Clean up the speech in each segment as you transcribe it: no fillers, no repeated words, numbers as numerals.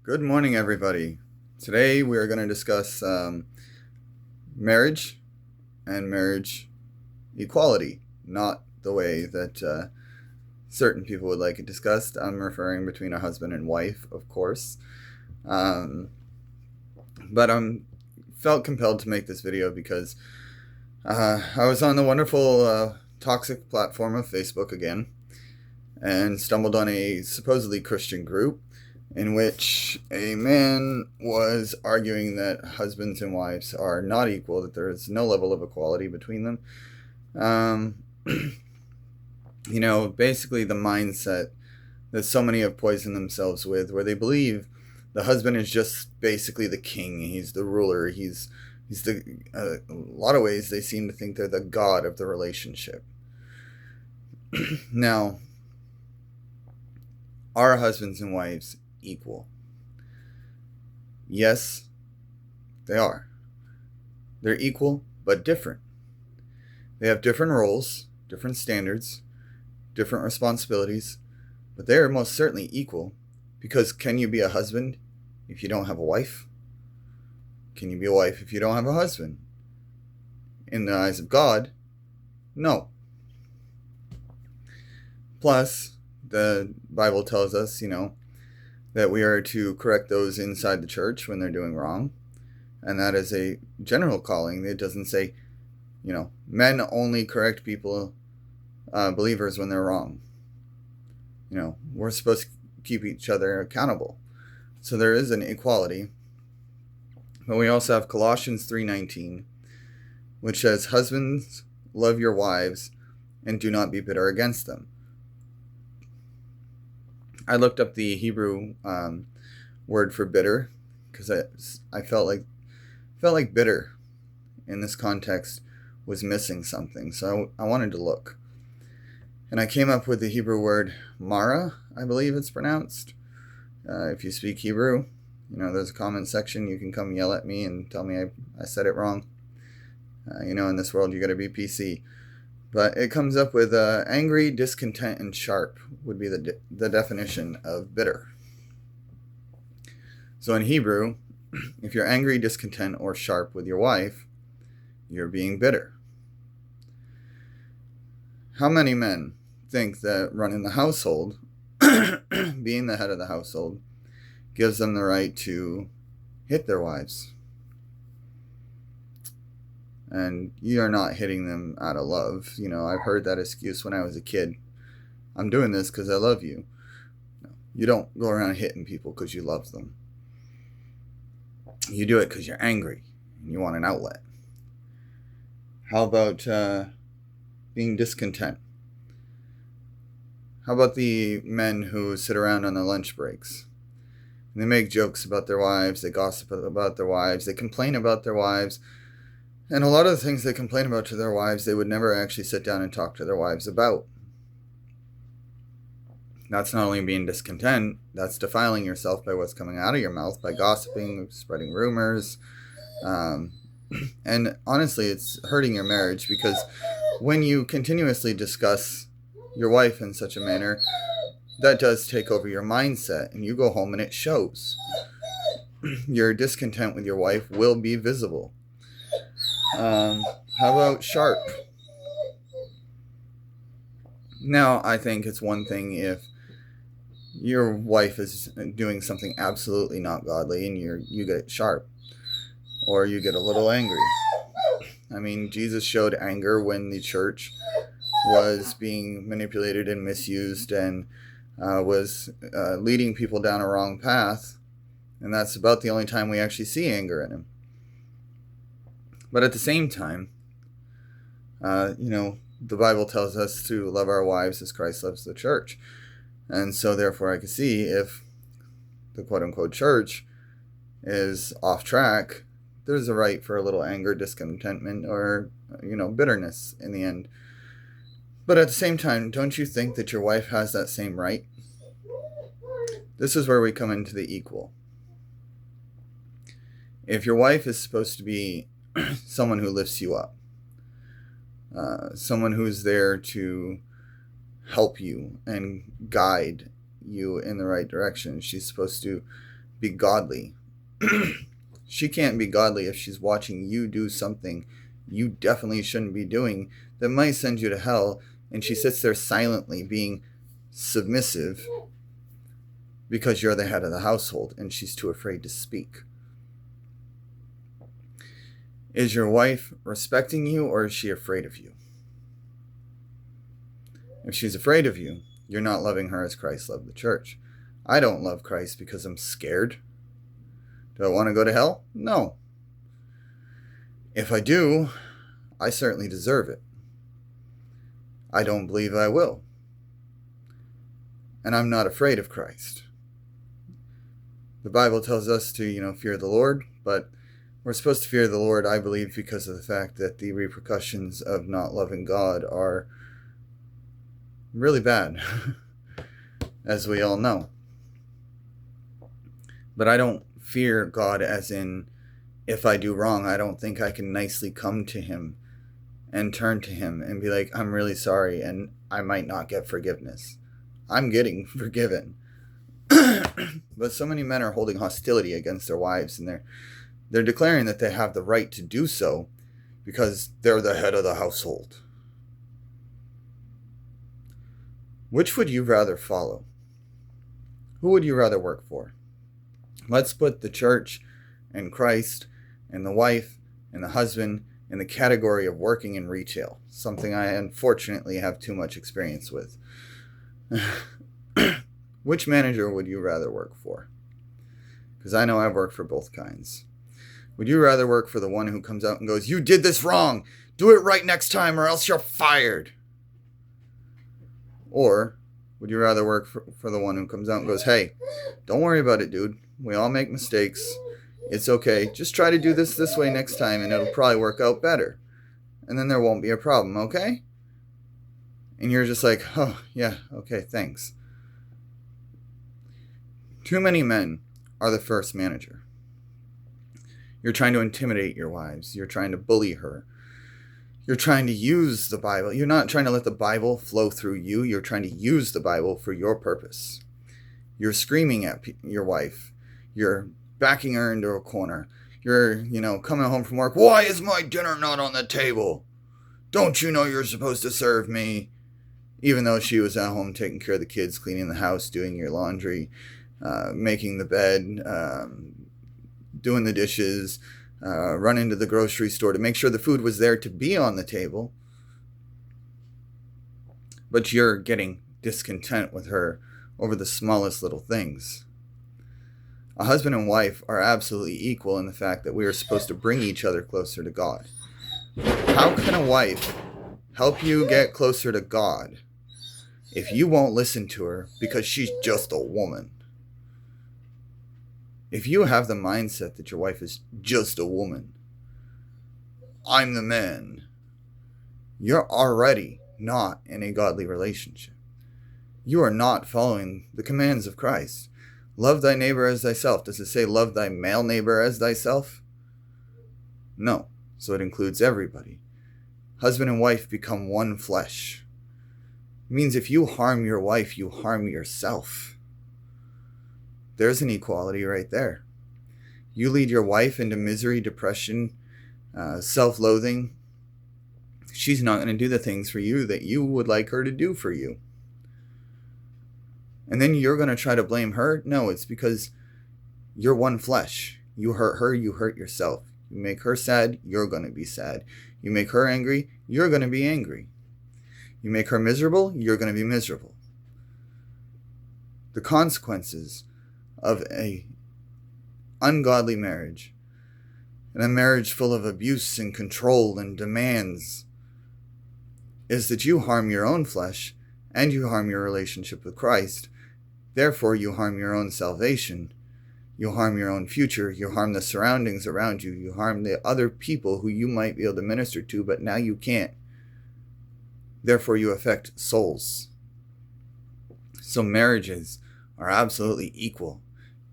Good morning, everybody. Today we are going to discuss marriage and marriage equality, not the way that certain people would like it discussed. I'm referring between a husband and wife, of course. Um, but I'm felt compelled to make this video because I was on the wonderful toxic platform of Facebook again and stumbled on a supposedly Christian group in which a man was arguing that husbands and wives are not equal, that there is no level of equality between them. Um, basically the mindset that so many have poisoned themselves with, where they believe the husband is just basically the king, he's the ruler, he's the. A lot of ways they seem to think they're the god of the relationship. Now, are husbands and wives equal? Yes, they are. They're equal, but different. They have different roles, different standards, different responsibilities, but they are most certainly equal. Because can you be a husband if you don't have a wife? Can you be a wife if you don't have a husband? In the eyes of God, no. Plus, the Bible tells us, that we are to correct those inside the church when they're doing wrong. And that is a general calling. It doesn't say, men only correct people, believers, when they're wrong. We're supposed to keep each other accountable. So there is an equality. But we also have Colossians 3:19, which says, "Husbands, love your wives and do not be bitter against them." I looked up the Hebrew word for bitter because I felt like bitter in this context was missing something. So I wanted to look. And I came up with the Hebrew word mara, I believe it's pronounced. If you speak Hebrew, there's a comment section. You can come yell at me and tell me I said it wrong. In this world, you got to be PC. But it comes up with angry, discontent, and sharp would be the definition of bitter. So in Hebrew, if you're angry, discontent, or sharp with your wife, you're being bitter. How many men think that running the household, being the head of the household, gives them the right to hit their wives? And you're not hitting them out of love. I've heard that excuse when I was a kid. I'm doing this because I love you. No, you don't go around hitting people because you love them. You do it because you're angry and you want an outlet. How about being discontent? How about the men who sit around on their lunch breaks? And they make jokes about their wives, they gossip about their wives, they complain about their wives. And a lot of the things they complain about to their wives, they would never actually sit down and talk to their wives about. That's not only being discontent, that's defiling yourself by what's coming out of your mouth, by gossiping, spreading rumors. And honestly, it's hurting your marriage, because when you continuously discuss your wife in such a manner, that does take over your mindset, and you go home and it shows. Your discontent with your wife will be visible. How about sharp? Now, I think it's one thing if your wife is doing something absolutely not godly and you get sharp, or you get a little angry. I mean, Jesus showed anger when the church was being manipulated and misused and was leading people down a wrong path. And that's about the only time we actually see anger in him. But at the same time, the Bible tells us to love our wives as Christ loves the church. And so therefore I can see if the quote-unquote church is off track, there's a right for a little anger, discontentment, or, bitterness in the end. But at the same time, don't you think that your wife has that same right? This is where we come into the equal. If your wife is supposed to be someone who lifts you up, someone who's there to help you and guide you in the right direction, she's supposed to be godly. She can't be godly if she's watching you do something you definitely shouldn't be doing that might send you to hell, and she sits there silently being submissive because you're the head of the household and she's too afraid to speak. Is your wife respecting you, or is she afraid of you? If she's afraid of you, you're not loving her as Christ loved the church. I don't love Christ because I'm scared. Do I want to go to hell? No. If I do, I certainly deserve it. I don't believe I will. And I'm not afraid of Christ. The Bible tells us to, fear the Lord, but we're supposed to fear the Lord, I believe, because of the fact that the repercussions of not loving God are really bad, as we all know. But I don't fear God as in, if I do wrong, I don't think I can nicely come to him and turn to him and be like, I'm really sorry, and I might not get forgiveness. I'm getting forgiven. But so many men are holding hostility against their wives, and they're declaring that they have the right to do so because they're the head of the household. Which would you rather follow? Who would you rather work for? Let's put the church and Christ and the wife and the husband in the category of working in retail, something I unfortunately have too much experience with. Which manager would you rather work for? Because I know I've worked for both kinds. Would you rather work for the one who comes out and goes, you did this wrong, do it right next time or else you're fired? Or would you rather work for the one who comes out and goes, hey, don't worry about it, dude. We all make mistakes. It's okay. Just try to do this way next time and it'll probably work out better. And then there won't be a problem, okay? And you're just like, oh, yeah, okay, thanks. Too many men are the first manager. You're trying to intimidate your wives. You're trying to bully her. You're trying to use the Bible. You're not trying to let the Bible flow through you. You're trying to use the Bible for your purpose. You're screaming at your wife. You're backing her into a corner. You're, coming home from work. Why is my dinner not on the table? Don't you know you're supposed to serve me? Even though she was at home taking care of the kids, cleaning the house, doing your laundry, making the bed, doing the dishes, run into the grocery store to make sure the food was there to be on the table. But you're getting discontent with her over the smallest little things. A husband and wife are absolutely equal in the fact that we are supposed to bring each other closer to God. How can a wife help you get closer to God if you won't listen to her because she's just a woman? If you have the mindset that your wife is just a woman, I'm the man, you're already not in a godly relationship. You are not following the commands of Christ. Love thy neighbor as thyself. Does it say love thy male neighbor as thyself? No. So it includes everybody. Husband and wife become one flesh. It means if you harm your wife, you harm yourself. There's an equality right there. You lead your wife into misery, depression, self-loathing. She's not going to do the things for you that you would like her to do for you. And then you're going to try to blame her? No, it's because you're one flesh. You hurt her, you hurt yourself. You make her sad, you're going to be sad. You make her angry, you're going to be angry. You make her miserable, you're going to be miserable. The consequences of a ungodly marriage, and a marriage full of abuse and control and demands, is that you harm your own flesh and you harm your relationship with Christ. Therefore, you harm your own salvation. You harm your own future. You harm the surroundings around you. You harm the other people who you might be able to minister to, but now you can't. Therefore, you affect souls. So marriages are absolutely equal,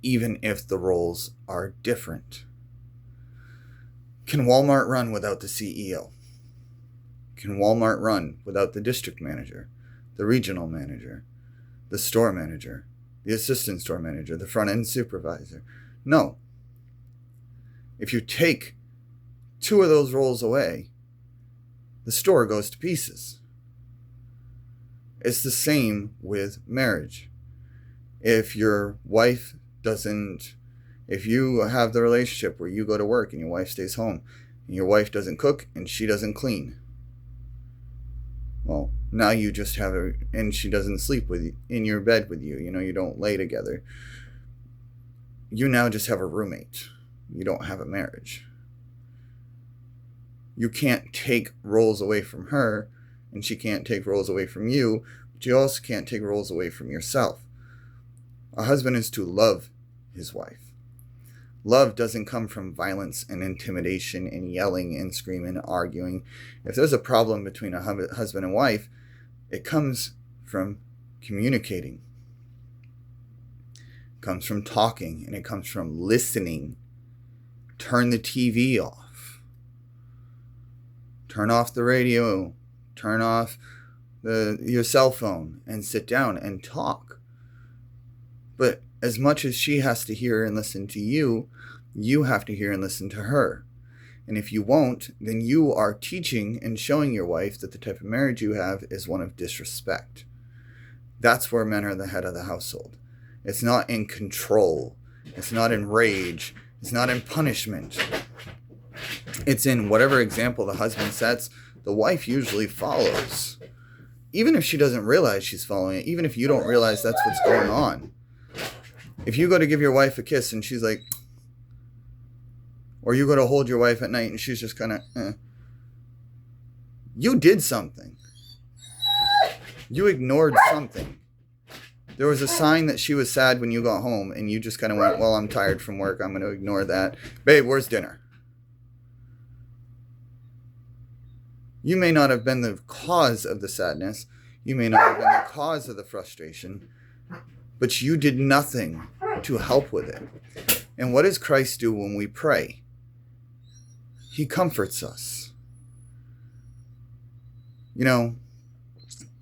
even if the roles are different. Can Walmart run without the CEO? Can Walmart run without the district manager, the regional manager, the store manager, the assistant store manager, the front end supervisor. No. If you take two of those roles away, the store goes to pieces. It's the same with marriage. If your wife doesn't, if you have the relationship where you go to work and your wife stays home, and your wife doesn't cook and she doesn't clean, well, now you just have her, and she doesn't sleep with you, in your bed with you. You don't lay together. You now just have a roommate. You don't have a marriage. You can't take roles away from her, and she can't take roles away from you, but you also can't take roles away from yourself. A husband is to love his wife. Love doesn't come from violence and intimidation and yelling and screaming and arguing. If there's a problem between a husband and wife, it comes from communicating. It comes from talking, and it comes from listening. Turn the TV off. Turn off the radio. Turn off your cell phone and sit down and talk. But as much as she has to hear and listen to you, you have to hear and listen to her. And if you won't, then you are teaching and showing your wife that the type of marriage you have is one of disrespect. That's where men are the head of the household. It's not in control. It's not in rage. It's not in punishment. It's in whatever example the husband sets, the wife usually follows. Even if she doesn't realize she's following it, even if you don't realize that's what's going on. If you go to give your wife a kiss and she's like, or you go to hold your wife at night and she's just kind of, you did something. You ignored something. There was a sign that she was sad when you got home, and you just kind of went, well, I'm tired from work. I'm going to ignore that. Babe, where's dinner? You may not have been the cause of the sadness. You may not have been the cause of the frustration, but you did nothing to help with it. And what does Christ do when we pray? He comforts us.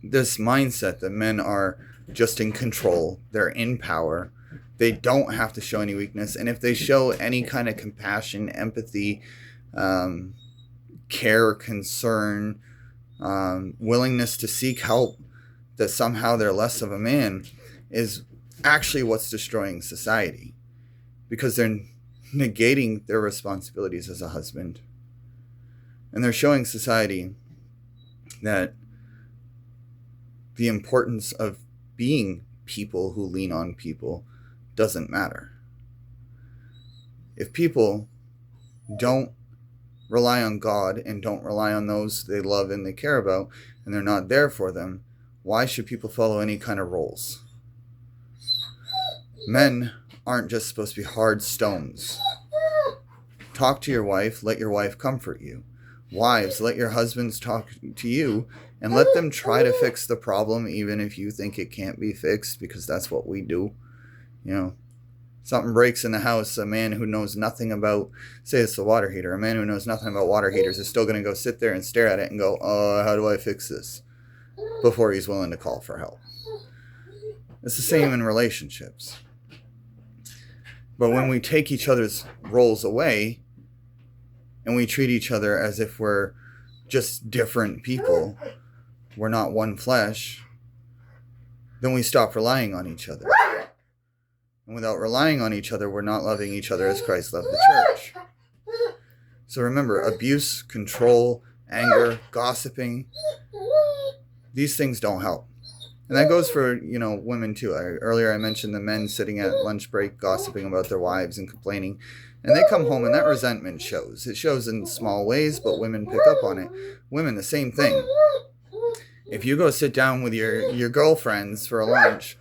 This mindset that men are just in control, they're in power, they don't have to show any weakness, and if they show any kind of compassion, empathy, care, concern, willingness to seek help, that somehow they're less of a man, is actually what's destroying society, because they're negating their responsibilities as a husband, and they're showing society that the importance of being people who lean on people doesn't matter. If people don't rely on God and don't rely on those they love and they care about, and they're not there for them, why should people follow any kind of roles? Men aren't just supposed to be hard stones. Talk to your wife, let your wife comfort you. Wives, let your husbands talk to you and let them try to fix the problem, even if you think it can't be fixed, because that's what we do. Something breaks in the house, a man who knows nothing about, say it's the water heater, a man who knows nothing about water heaters is still going to go sit there and stare at it and go, how do I fix this? Before he's willing to call for help. It's the same in relationships. But when we take each other's roles away, and we treat each other as if we're just different people, we're not one flesh, then we stop relying on each other. And without relying on each other, we're not loving each other as Christ loved the church. So remember, abuse, control, anger, gossiping, these things don't help. And that goes for, women too. Earlier I mentioned the men sitting at lunch break gossiping about their wives and complaining. And they come home and that resentment shows. It shows in small ways, but women pick up on it. Women, the same thing. If you go sit down with your girlfriends for a lunch,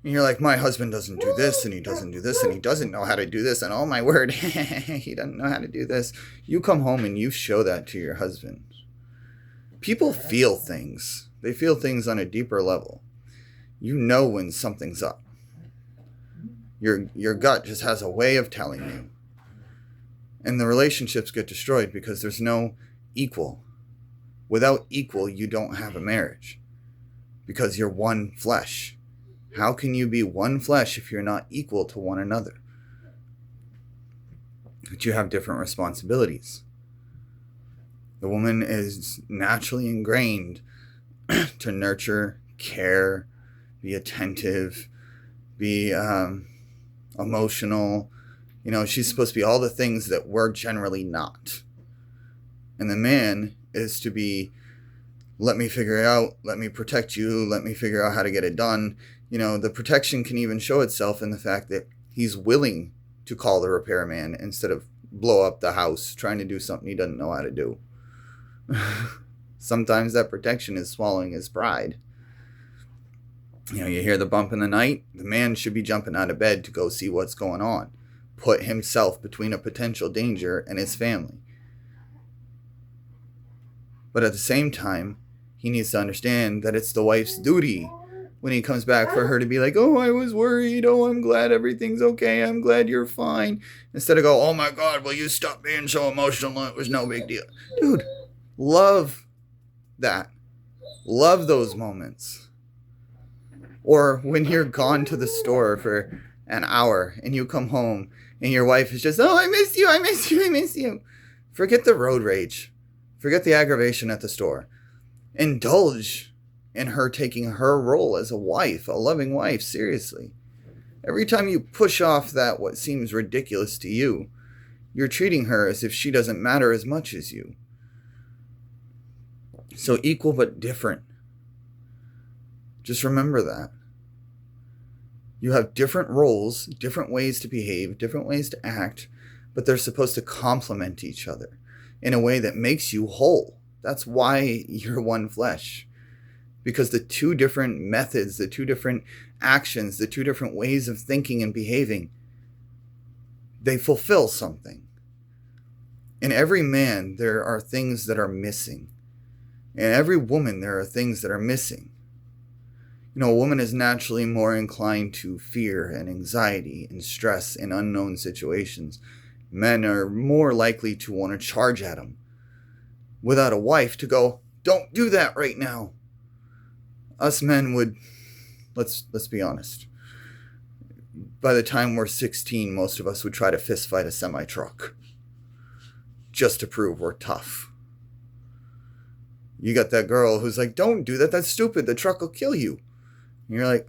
and you're like, my husband doesn't do this, and he doesn't do this, and he doesn't know how to do this, and oh my word, he doesn't know how to do this. You come home and you show that to your husband. People feel things. They feel things on a deeper level. You know when something's up. Your gut just has a way of telling you. And the relationships get destroyed because there's no equal. Without equal, you don't have a marriage. Because you're one flesh. How can you be one flesh if you're not equal to one another? But you have different responsibilities. The woman is naturally ingrained to nurture, care, be attentive, be emotional. She's supposed to be all the things that we're generally not. And the man is to be, let me figure it out, let me protect you, let me figure out how to get it done. The protection can even show itself in the fact that he's willing to call the repairman instead of blow up the house trying to do something he doesn't know how to do. Sometimes that protection is swallowing his pride. You hear the bump in the night, the man should be jumping out of bed to go see what's going on. Put himself between a potential danger and his family. But at the same time, he needs to understand that it's the wife's duty when he comes back for her to be like, oh, I was worried. Oh, I'm glad everything's okay. I'm glad you're fine. Instead of go, oh my God, will you stop being so emotional? It was no big deal. Dude, love that. Love those moments. Or when you're gone to the store for an hour and you come home and your wife is just, oh, I miss you, I miss you, I miss you. Forget the road rage. Forget the aggravation at the store. Indulge in her taking her role as a wife, a loving wife, seriously. Every time you push off that what seems ridiculous to you, you're treating her as if she doesn't matter as much as you. So equal but different. Just remember that. You have different roles, different ways to behave, different ways to act, but they're supposed to complement each other in a way that makes you whole. That's why you're one flesh. Because the two different methods, the two different actions, the two different ways of thinking and behaving, they fulfill something. In every man, there are things that are missing. In every woman, there are things that are missing. A woman is naturally more inclined to fear and anxiety and stress in unknown situations. Men are more likely to want to charge at them. Without a wife to go, don't do that right now. Us men would, let's be honest. By the time we're 16, most of us would try to fist fight a semi-truck. Just to prove we're tough. You got that girl who's like, don't do that, that's stupid, the truck will kill you. And you're like,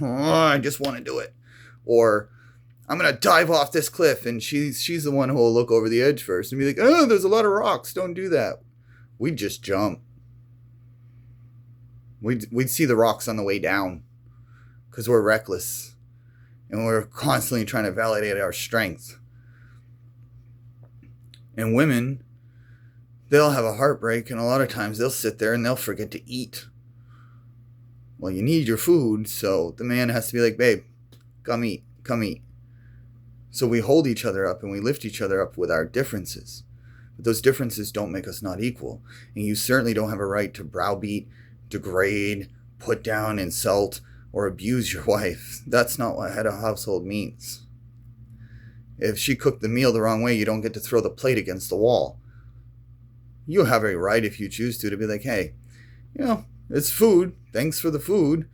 oh, I just want to do it. Or, I'm going to dive off this cliff, and she's the one who will look over the edge first and be like, oh, there's a lot of rocks, don't do that. We'd just jump. We'd see the rocks on the way down because we're reckless and we're constantly trying to validate our strength. And women, they'll have a heartbreak, and a lot of times they'll sit there and they'll forget to eat. Well, you need your food, so the man has to be like, babe, come eat. So we hold each other up and we lift each other up with our differences. But those differences don't make us not equal. And you certainly don't have a right to browbeat, degrade, put down, insult, or abuse your wife. That's not what head of household means. If she cooked the meal the wrong way, you don't get to throw the plate against the wall. You have a right, if you choose to be like, hey, it's food. Thanks for the food.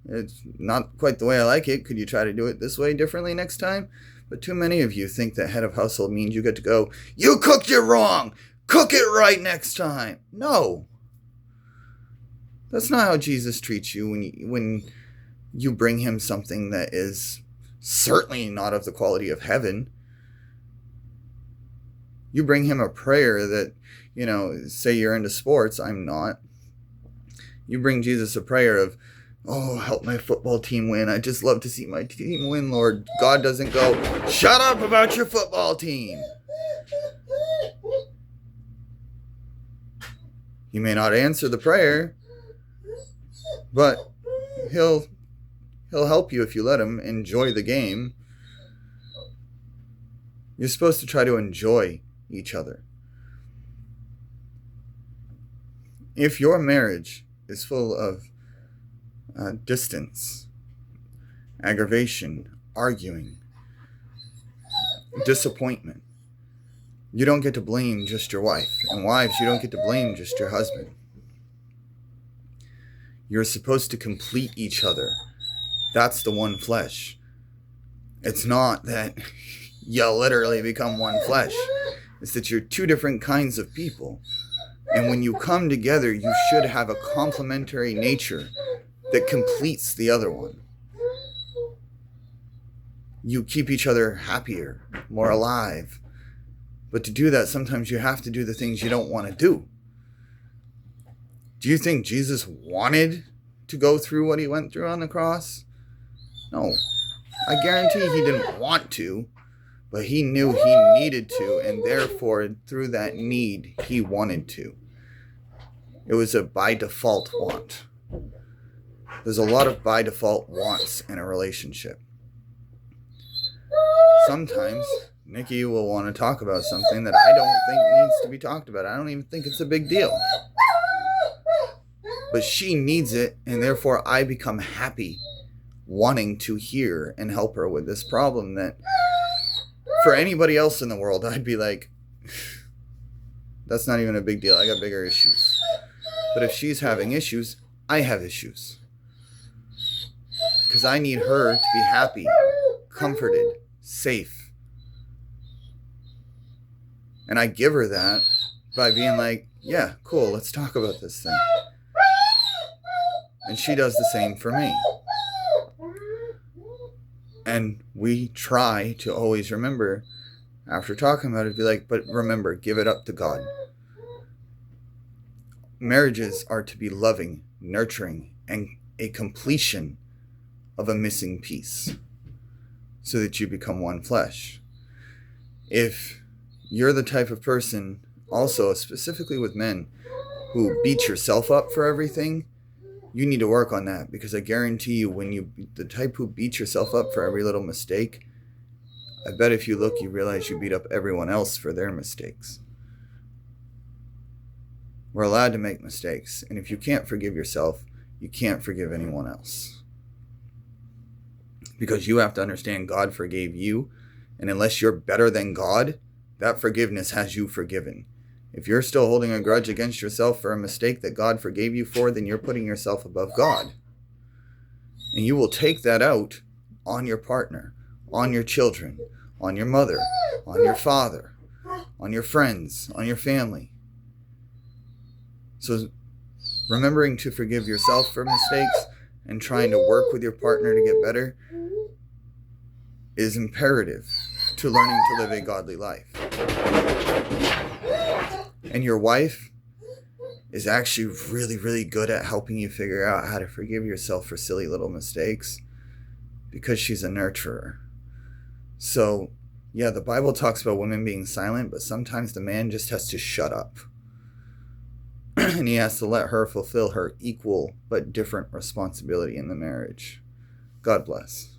It's not quite the way I like it. Could you try to do it this way differently next time? But too many of you think that head of household means you get to go, you cooked it wrong. Cook it right next time. No. That's not how Jesus treats you when you bring him something that is certainly not of the quality of heaven. You bring him a prayer that, say you're into sports. I'm not. You bring Jesus a prayer of, oh, help my football team win. I just love to see my team win, Lord. God doesn't go, shut up about your football team. He may not answer the prayer, but he'll help you if you let him enjoy the game. You're supposed to try to enjoy each other. If your marriage is full of distance, aggravation, arguing, disappointment, you don't get to blame just your wife. And wives, you don't get to blame just your husband. You're supposed to complete each other That's the one flesh. It's not that you literally become one flesh. It's that you're two different kinds of people. And when you come together, you should have a complementary nature that completes the other one. You keep each other happier, more alive. But to do that, sometimes you have to do the things you don't want to do. Do you think Jesus wanted to go through what he went through on the cross? No. I guarantee he didn't want to, but he knew he needed to, and therefore, through that need, he wanted to. It was a by default want. There's a lot of by default wants in a relationship. Sometimes Nikki will want to talk about something that I don't think needs to be talked about. I don't even think it's a big deal. But she needs it, and therefore I become happy wanting to hear and help her with this problem that for anybody else in the world, I'd be like, that's not even a big deal. I got bigger issues. But if she's having issues, I have issues. Because I need her to be happy, comforted, safe. And I give her that by being like, yeah, cool, let's talk about this thing. And she does the same for me. And we try to always remember, after talking about it, be like, but remember, give it up to God. Marriages are to be loving, nurturing, and a completion of a missing piece so that you become one flesh. If you're the type of person, also specifically with men, who beat yourself up for everything, you need to work on that, because I guarantee you, when you the type who beats yourself up for every little mistake, I bet if you look, you realize you beat up everyone else for their mistakes. We're allowed to make mistakes, and if you can't forgive yourself, you can't forgive anyone else. Because you have to understand God forgave you, and unless you're better than God, that forgiveness has you forgiven. If you're still holding a grudge against yourself for a mistake that God forgave you for, then you're putting yourself above God. And you will take that out on your partner, on your children, on your mother, on your father, on your friends, on your family. So remembering to forgive yourself for mistakes and trying to work with your partner to get better is imperative to learning to live a godly life. And your wife is actually really, really good at helping you figure out how to forgive yourself for silly little mistakes, because she's a nurturer. So, yeah, the Bible talks about women being silent, but sometimes the man just has to shut up. And he has to let her fulfill her equal but different responsibility in the marriage. God bless.